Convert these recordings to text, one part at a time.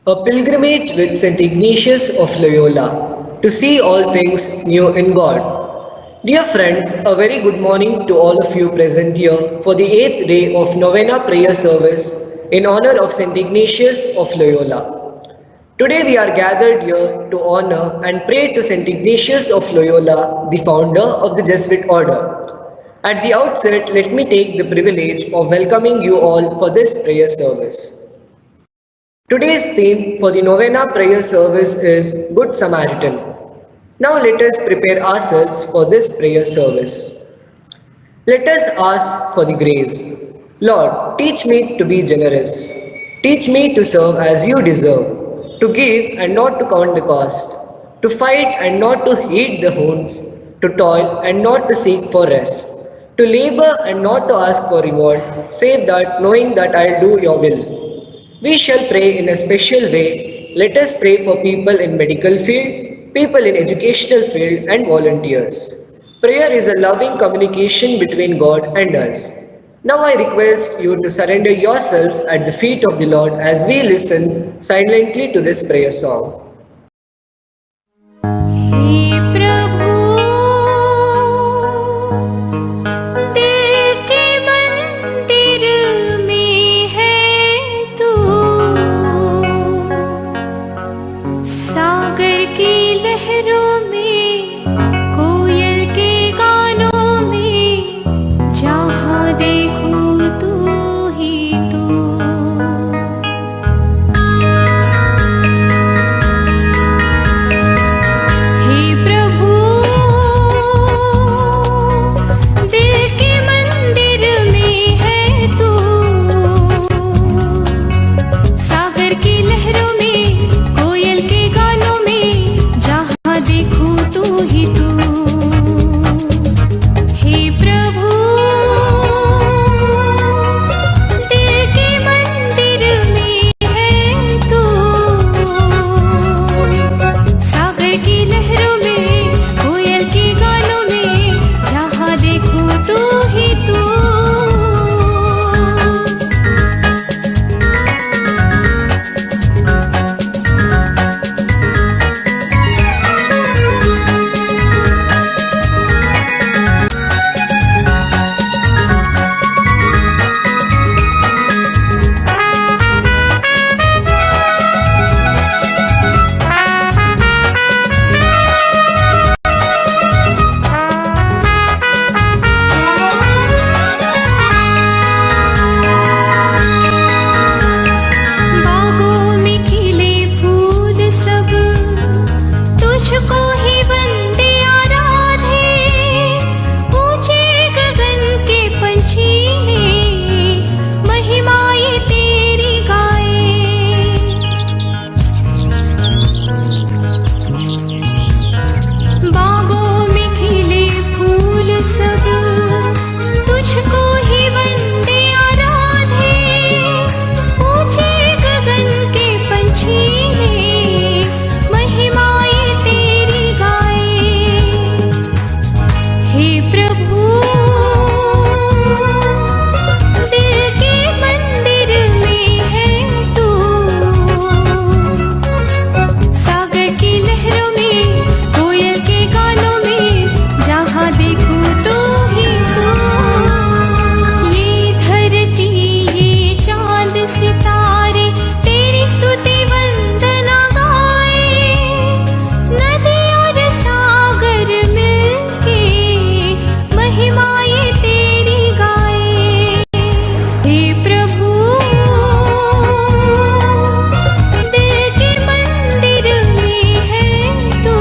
A pilgrimage with St. Ignatius of Loyola to see all things new in God. Dear friends, a very good morning to all of you present here for the 8th day of Novena prayer service in honor of St. Ignatius of Loyola. Today we are gathered here to honor and pray to St. Ignatius of Loyola, the founder of the Jesuit order. At the outset, let me take the privilege of welcoming you all for this prayer service. Today's theme for the Novena prayer service is Good Samaritan. Now let us prepare ourselves for this prayer service. Let us ask for the grace. Lord, teach me to be generous. Teach me to serve as you deserve, to give and not to count the cost, to fight and not to heed the hounds, to toil and not to seek for rest, to labor and not to ask for reward, save that knowing that I'll do your will. We shall pray in a special way. Let us pray for people in medical field, people in educational field and volunteers. Prayer is a loving communication between God and us. Now I request you to surrender yourself at the feet of the Lord as we listen silently to this prayer song. हे प्रभु दिल के मंदिर में है तू सागर की लहरों में कोयल के गानों में जहाँ देखूं तू ही तू हे प्रभु दिल के मंदिर में है तू सागर की लहरों में कोयल के गानों में जहाँ देखूं तू ही तू हे प्रभु दिल के मंदिर में है तू सागर की लहरों में कोयल के गानों में जहाँ देखूं तू ही तू बागों में खिले फूल सब तुझको ही वंदे आराधे ऊंचे गगन के पंछी ने महिमाएं तेरी गाए बागों में खिले फूल सब तुझको ही वंदे आराधे ऊंचे गगन के पंछी ने महिमाएं तेरी गाए हे प्रभु दिल के मंदिर में है तू सागर की लहरों में कोयल के गानों में जहाँ देखूं तू ही तू ये धरती ये चांद सितारे तेरी स्तुति वंदना गाए नदी और सागर मिलके महिमाएं तेरी गाए हे प्रभु दिल के मंदिर में है तू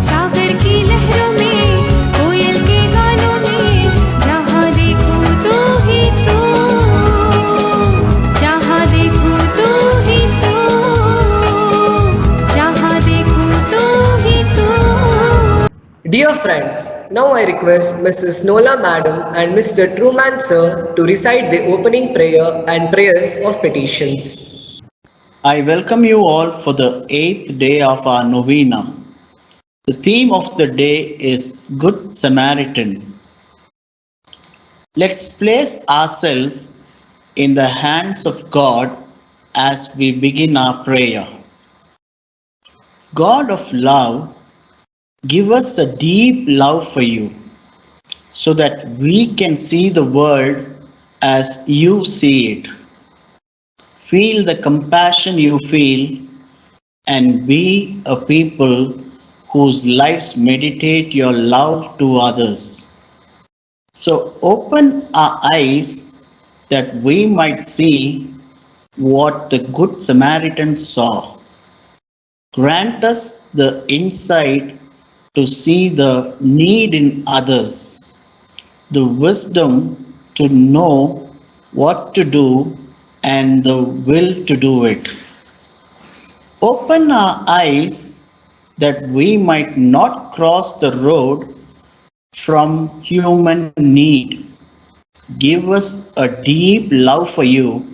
सागर की लहरों में कोयल के गानों में जहाँ देखूं तू ही तू जहाँ देखूं तू ही तू जहाँ देखूं तू ही तू Dear friends, now I request Mrs. Nola Madam and Mr. Truman Sir to recite the opening prayer and prayers of petitions. I welcome you all for the 8th day of our novena. The theme of the day is Good Samaritan. Let's place ourselves in the hands of God as we begin our prayer. God of love, give us a deep love for you so that we can see the world as you see it. Feel the compassion you feel and be a people whose lives meditate your love to others. So open our eyes that we might see what the Good Samaritan saw. Grant us the insight to see the need in others, the wisdom to know what to do, and the will to do it. Open our eyes that we might not cross the road from human need. Give us a deep love for you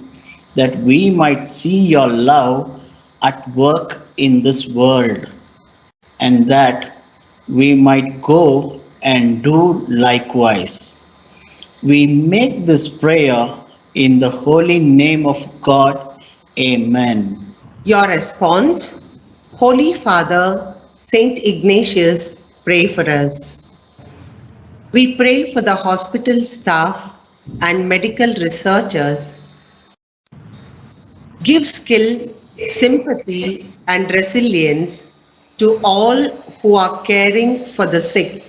that we might see your love at work in this world and that we might go and do likewise. We make this prayer in the holy name of God. Amen. Your response, Holy Father, Saint Ignatius, pray for us. We pray for the hospital staff and medical researchers. Give skill, sympathy, and resilience to all who are caring for the sick,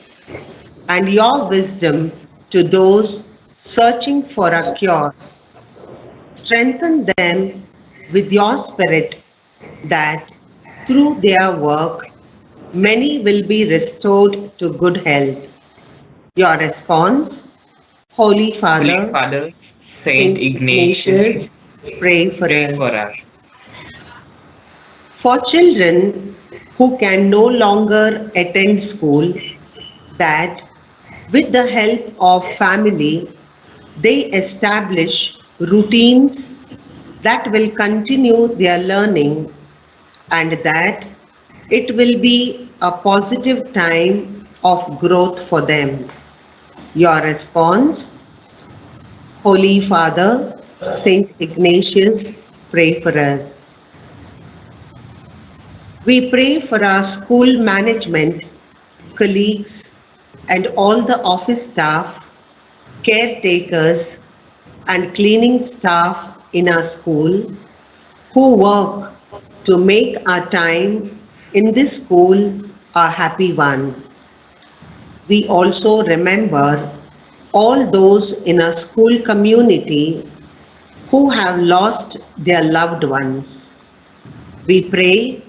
and your wisdom to those searching for a cure. Strengthen them with your spirit that through their work many will be restored to good health. Your response, Holy Holy Father, Father, Saint Saint Ignatius, Ignatius, pray for pray for us. us. For children who can no longer attend school, that with the help of family, they establish routines that will continue their learning and that it will be a positive time of growth for them. Your response, Holy Father, Saint Ignatius, pray for us. We pray for our school management, colleagues, and all the office staff, caretakers, and cleaning staff in our school who work to make our time in this school a happy one. We also remember all those in our school community who have lost their loved ones. We pray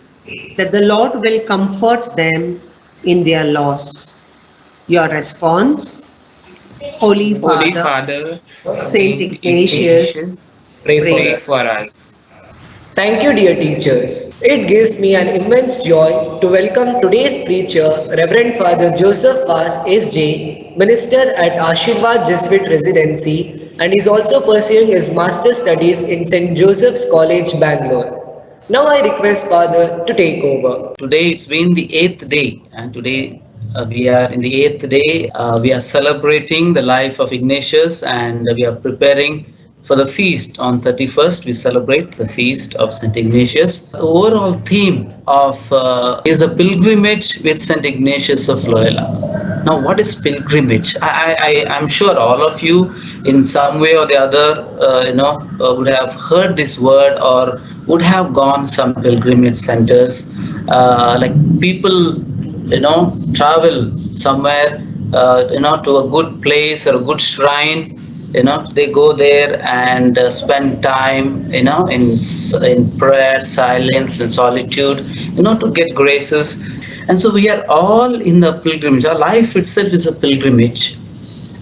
that the Lord will comfort them in their loss. Your response, Holy Holy Father, Father, Saint Saint Ignatius, Ignatius, Pray for pray. pray us. for us. Thank you, dear teachers. It gives me an immense joy to welcome today's preacher, Reverend Father Joseph Vas S.J., minister at Ashirvad Jesuit Residency, and is also pursuing his master's studies in St. Joseph's College, Bangalore. Now I request Father to take over. Today it's been the eighth day, and today we are in the eighth day. We are celebrating the life of Ignatius, and we are preparing for the feast on 31st. We celebrate the feast of Saint Ignatius. The overall theme of is a pilgrimage with Saint Ignatius of Loyola. Now, what is pilgrimage? I'm sure all of you, in some way or the other, would have heard this word or would have gone some pilgrimage centers. Like people, travel somewhere, to a good place or a good shrine. They go there and spend time, in prayer, silence, and solitude, to get graces. And so we are all in the pilgrimage. Our life itself is a pilgrimage.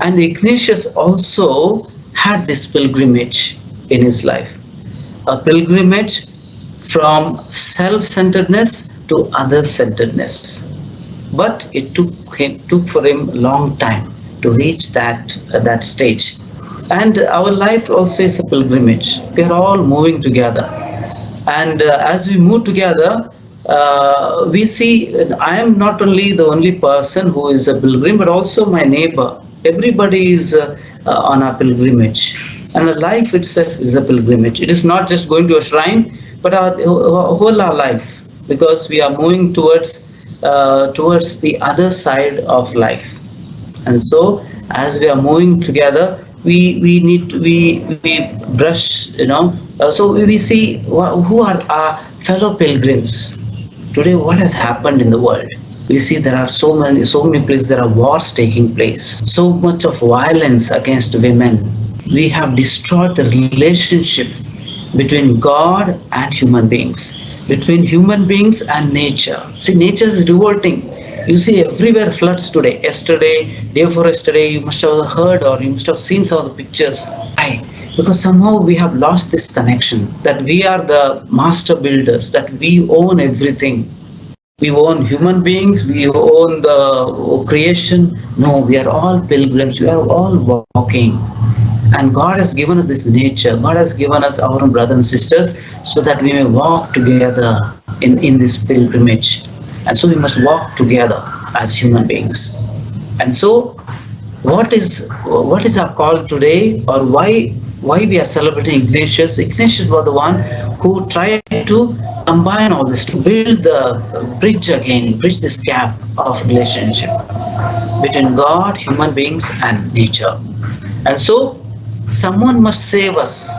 And Ignatius also had this pilgrimage in his life, a pilgrimage from self centeredness to other centeredness. But it took for him a long time to reach that stage. And our life also is a pilgrimage. We are all moving together. And as we move together, we see I am not only the only person who is a pilgrim, but also my neighbor. Everybody is on a pilgrimage. And our life itself is a pilgrimage. It is not just going to a shrine, but our whole our life, because we are moving towards the other side of life. And so, as we are moving together, we need to we brush, so we see who are our fellow pilgrims. Today, what has happened in the world? We see there are so many places, there are wars taking place, so much of violence against women. We have destroyed the relationship between God and human beings, between human beings and nature. See, nature is revolting. You see everywhere floods today. Yesterday, day before yesterday, you must have heard or you must have seen some of the pictures. Why? Because somehow we have lost this connection that we are the master builders, that we own everything. We own human beings, we own the creation. No, we are all pilgrims, we are all walking. And God has given us this nature, God has given us our own brothers and sisters so that we may walk together in this pilgrimage. And so we must walk together as human beings. And so what is our call today, or why we are celebrating Ignatius? Ignatius was the one who tried to combine all this, to build the bridge this gap of relationship between God, human beings, and nature. And so someone must save us.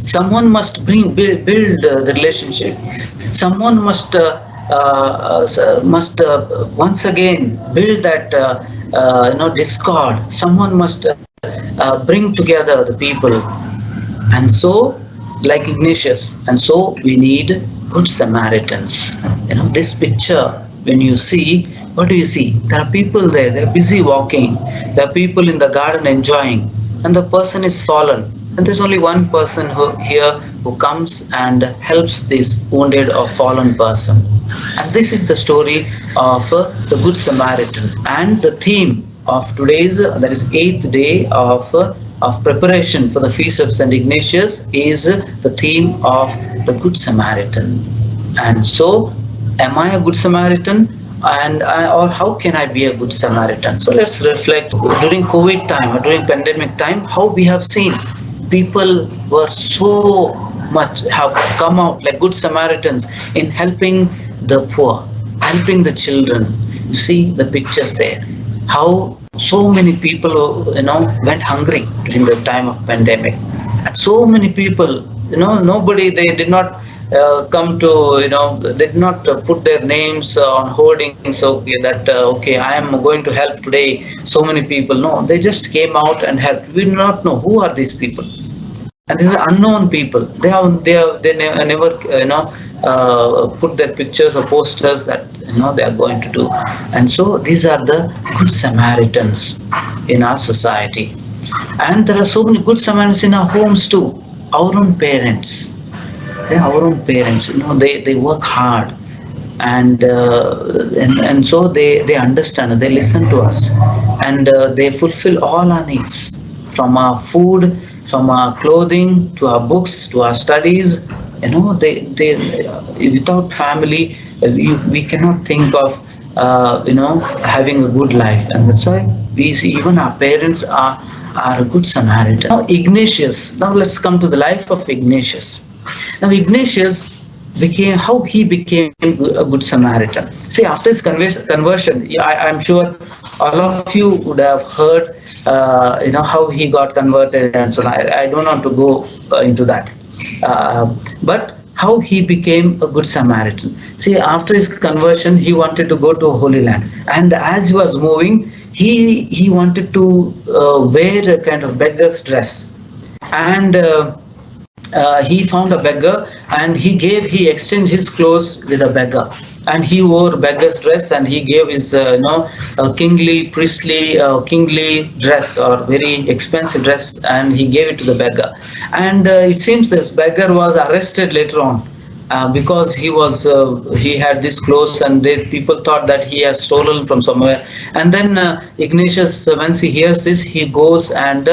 Someone must build the relationship. Someone must once again build that discord. Someone must bring together the people. And so, like Ignatius, and so we need good Samaritans. This picture, when you see, what do you see? There are people there, they're busy walking. There are people in the garden enjoying, and the person is fallen. And there's only one person who comes and helps this wounded or fallen person. And this is the story of the Good Samaritan. And the theme of today's, that is 8th day of preparation for the feast of St. Ignatius, is the theme of the Good Samaritan. And so, am I a Good Samaritan? Or how can I be a Good Samaritan? So let's reflect during COVID time or during pandemic time, how we have seen people were so much have come out like Good Samaritans in helping the poor, helping the children. You see the pictures there, how so many people went hungry during the time of pandemic, and so many people, nobody, they did not come to, they did not put their names on hoardings, okay, I am going to help today so many people. No, they just came out and helped. We do not know who are these people, and these are unknown people. They never put their pictures or posters that they are going to do. And so these are the Good Samaritans in our society. And there are so many Good Samaritans in our homes too. Our own parents, they work hard, and so they understand, they listen to us, and they fulfill all our needs, from our food, from our clothing, to our books, to our studies. They without family, we cannot think of having a good life. And that's why we see even our parents are a Good Samaritan. Now Ignatius, now let's come to the life of Ignatius. Now Ignatius became a Good Samaritan. See, after his conversion, I'm sure all of you would have heard how he got converted, and so I don't want to go into that, but how he became a Good Samaritan. See, after his conversion, he wanted to go to a Holy Land, and as he was moving, he wanted to wear a kind of beggar's dress, and he found a beggar, and he exchanged his clothes with a beggar, and he wore beggar's dress, and he gave his kingly, priestly, kingly dress, or very expensive dress, and he gave it to the beggar. And it seems this beggar was arrested later on, because he had this clothes, and people thought that he has stolen from somewhere. And then Ignatius, once he hears this, he goes and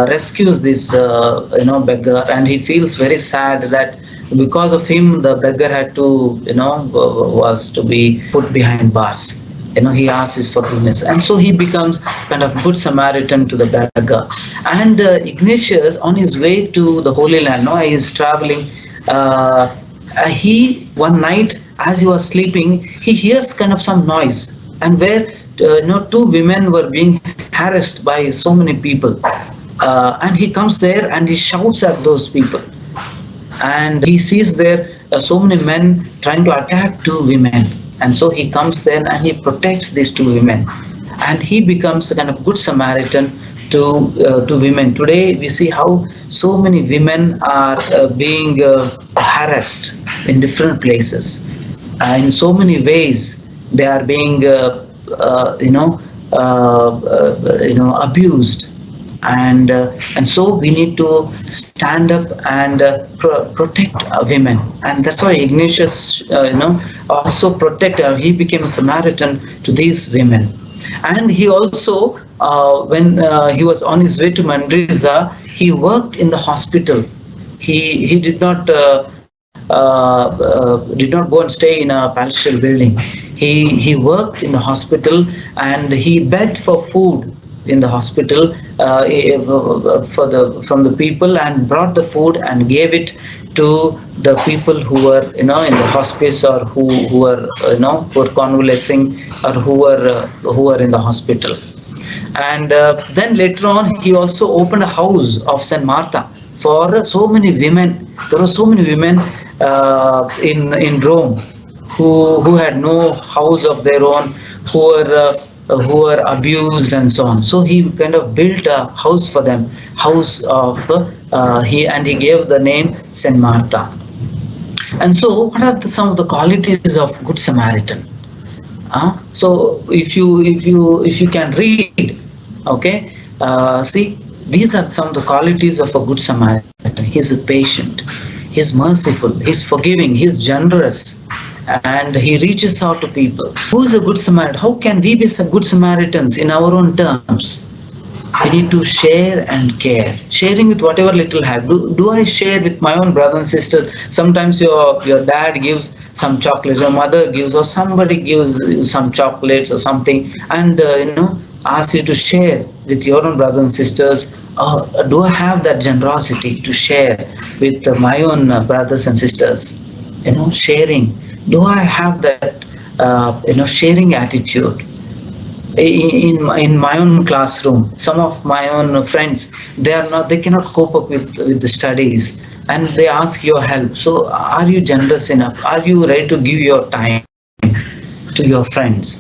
rescues this beggar, and he feels very sad that because of him the beggar had to was to be put behind bars. he asks his forgiveness, and so he becomes kind of good Samaritan to the beggar. And Ignatius, on his way to the Holy Land, no, he is traveling. He one night, as he was sleeping, he hears kind of some noise, and where two women were being harassed by so many people, and he comes there and he shouts at those people, and he sees there so many men trying to attack two women, and so he comes there and he protects these two women, and he becomes a kind of good Samaritan to women. Today we see how so many women are being harassed in different places, in so many ways they are being abused, and so we need to stand up and protect women, and that's why Ignatius also protect. He became a Samaritan to these women, and he also when he was on his way to Manresa, he worked in the hospital. He did not go and stay in a palatial building. He worked in the hospital, and he begged for food in the hospital from the people, and brought the food and gave it to the people who were in the hospice, or who were were convalescing, or who were in the hospital. And then later on, he also opened a house of Saint Martha for so many women. There were so many women in Rome who had no house of their own, who were abused and so on. So he kind of built a house for them, house of he gave the name Saint Martha. And so, what are some of the qualities of Good Samaritan? So if you can read, okay, see, these are some of the qualities of a Good Samaritan. He's patient, he's merciful, he's forgiving, he's generous, and he reaches out to people. Who is a Good Samaritan? How can we be some Good Samaritans in our own terms? We need to share and care. Sharing with whatever little I have. Do I share with my own brothers and sisters? Sometimes your dad gives some chocolates, your mother gives, or somebody gives you some chocolates or something, and asks you to share with your own brothers and sisters. Do I have that generosity to share with my own brothers and sisters? Sharing. Do I have that sharing attitude? In my own classroom, some of my own friends, they cannot cope up with the studies, and they ask your help. So are you generous enough? Are you ready to give your time to your friends?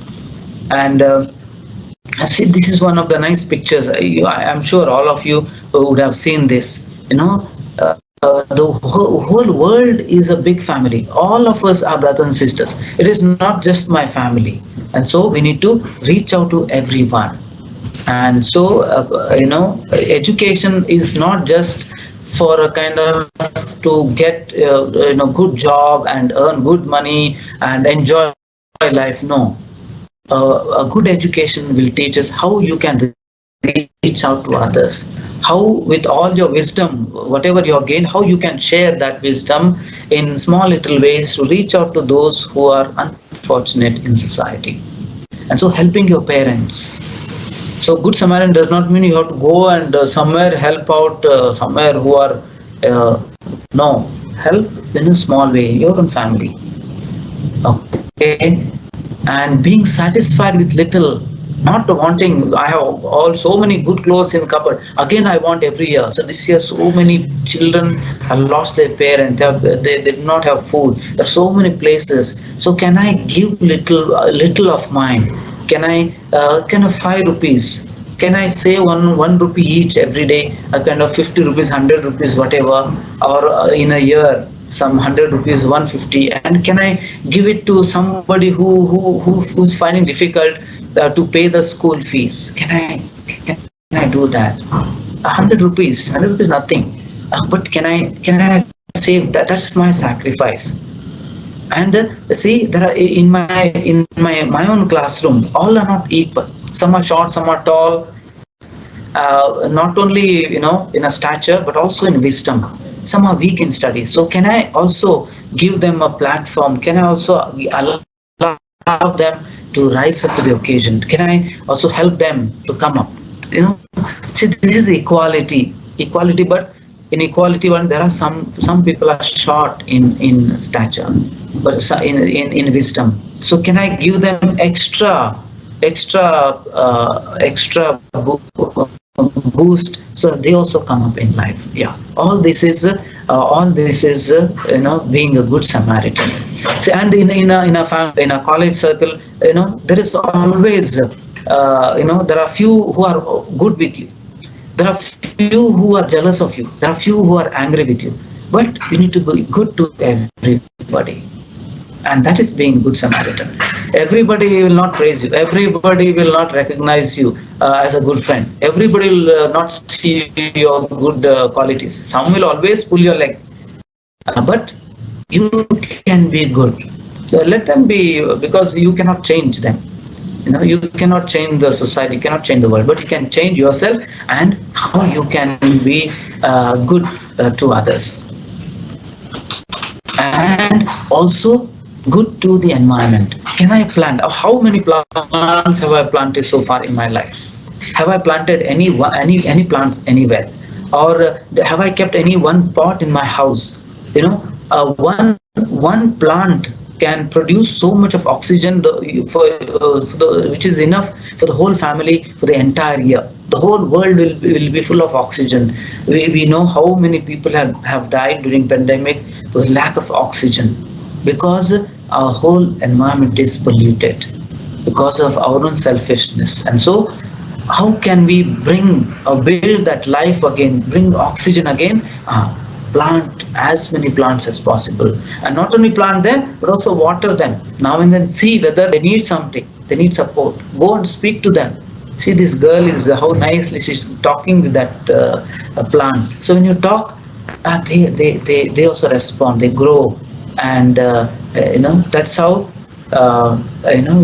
And I see, this is one of the nice pictures. I'm sure all of you would have seen this. The whole world is a big family. All of us are brothers and sisters. It is not just my family, and so we need to reach out to everyone. And so education is not just for a kind of to get good job and earn good money and enjoy life. No, a good education will teach us how you can reach out to others, how with all your wisdom, whatever you gain, how you can share that wisdom in small little ways to reach out to those who are unfortunate in society. And so helping your parents. So Good Samaritan does not mean you have to go and somewhere help out somewhere who are no, help in a small way, your own family. Okay, and being satisfied with little. Not wanting, I have so many good clothes in the cupboard. Again, I want every year. So this year, so many children have lost their parents. They did not have food. There are so many places. So can I give little of mine? Can I 5 rupees? Can I save one rupee each every day? A kind of 50 rupees, 100 rupees, whatever, or in a year, some 100 rupees, 150, and can I give it to somebody who's finding difficult to pay the school fees? Can I do that? 100 rupees, nothing, but can I save that? That's my sacrifice. And see, there are in my own classroom, all are not equal. Some are short, some are tall. Not only in a stature, but also in wisdom. Some are weak in studies. So can I also give them a platform? Can I also allow allow them to rise up to the occasion? Can I also help them to come up? See, this is equality. But in equality, one there are some people are short in stature, but in wisdom. So can I give them extra boost so they also come up in life? Yeah, all this is being a good Samaritan. See, and in a college circle, there is always there are few who are good with you, there are few who are jealous of you, there are few who are angry with you, but you need to be good to everybody, and that is being good Samaritan. Everybody will not praise you, everybody will not recognize you as a good friend, everybody will not see your good qualities. Some will always pull your leg, but you can be good. So let them be, because you cannot change them. You cannot change the society, you cannot change the world, but you can change yourself and how you can be good to others, and also good to the environment. Can I plant? How many plants have I planted so far in my life? Have I planted any plants anywhere, or have I kept any one pot in my house? One plant can produce so much of oxygen, which is enough for the whole family for the entire year. The whole world will be full of oxygen. We know how many people have died during pandemic with lack of oxygen, because our whole environment is polluted because of our own selfishness. And so how can we bring or build that life again, bring oxygen again? Plant as many plants as possible, and not only plant them but also water them now and then. See whether they need something, they need support, go and speak to them. See, this girl is how nicely she's talking with that plant. So when you talk, they also respond, they grow, and that's how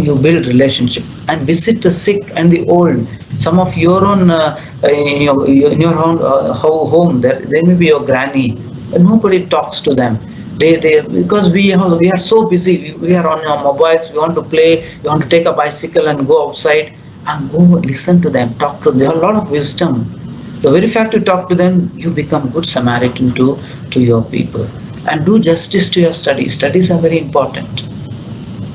you build relationship. And visit the sick and the old. Some of your own in your own home, there may be your granny, but nobody talks to them. They because we are so busy, we are on our mobiles, we want to play, we want to take a bicycle and go outside, and go listen to them, talk to them. They have a lot of wisdom. The very fact you talk to them, you become good Samaritan to your people. And do justice to your studies. Studies are very important.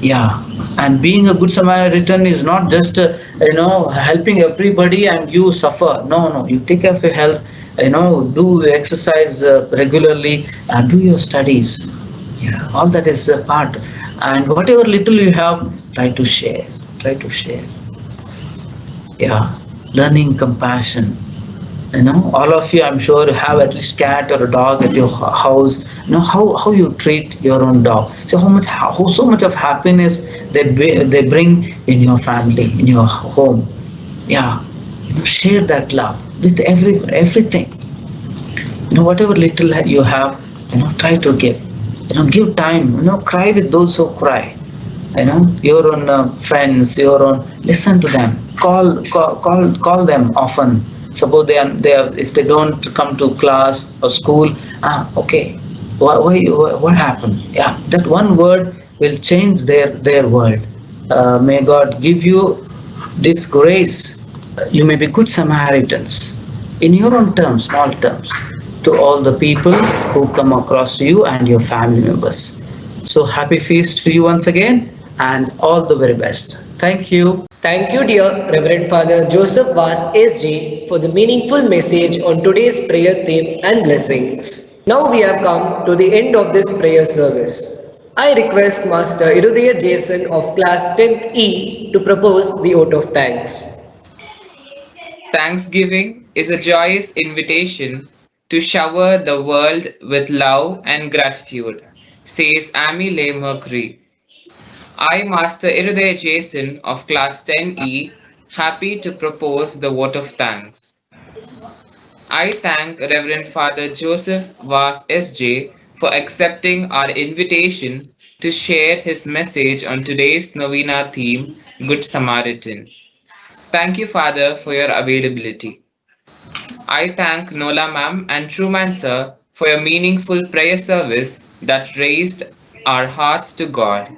Yeah, and being a good Samaritan is not just helping everybody and you suffer. No, no, you take care of your health. Do exercise regularly, and do your studies. Yeah, all that is a part. And whatever little you have, try to share. Try to share. Yeah, learning compassion. All of you, I'm sure, have at least cat or a dog at your house. How you treat your own dog. So how so much of happiness they bring in your family, in your home. Yeah, share that love with everything. Whatever little you have, try to give. Give time. Cry with those who cry. Your own friends, your own, listen to them, call them often. Suppose they are if they don't come to class or school, okay, what happened? Yeah, that one word will change their world. May God give you this grace. You may be good Samaritans in your own terms, small terms, to all the people who come across to you and your family members. So happy feast to you once again, and all the very best. Thank you. Thank you, dear Reverend Father Joseph Vas SJ, for the meaningful message on today's prayer theme and blessings. Now we have come to the end of this prayer service. I request Master Irudaya Jason of class 10th E to propose the vote of thanks. Thanksgiving is a joyous invitation to shower the world with love and gratitude, says Amy Le Mercury. I, Master Irudaya Jason of Class 10E, happy to propose the vote of thanks. I thank Reverend Father Joseph Vas SJ for accepting our invitation to share his message on today's Novena theme, Good Samaritan. Thank you, Father, for your availability. I thank Nola Ma'am and Truman Sir for your meaningful prayer service that raised our hearts to God.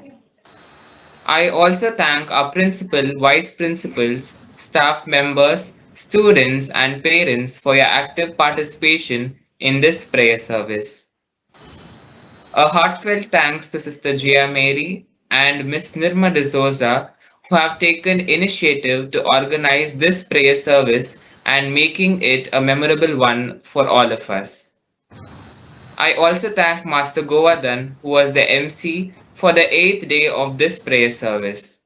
I also thank our principal, vice principals, staff members, students, and parents for your active participation in this prayer service. A heartfelt thanks to Sister Gia Mary and Miss Nirma D'Souza who have taken initiative to organize this prayer service and making it a memorable one for all of us. I also thank Master Govardhan, who was the MC for the 8th day of this prayer service.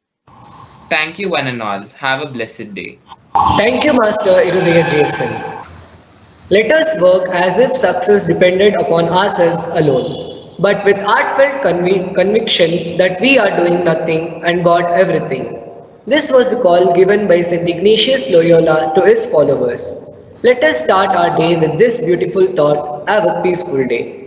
Thank you, one and all. Have a blessed day. Thank you, Master Irudaya Jason. Let us work as if success depended upon ourselves alone, but with heartfelt conviction that we are doing nothing and God everything. This was the call given by St. Ignatius Loyola to his followers. Let us start our day with this beautiful thought. Have a peaceful day.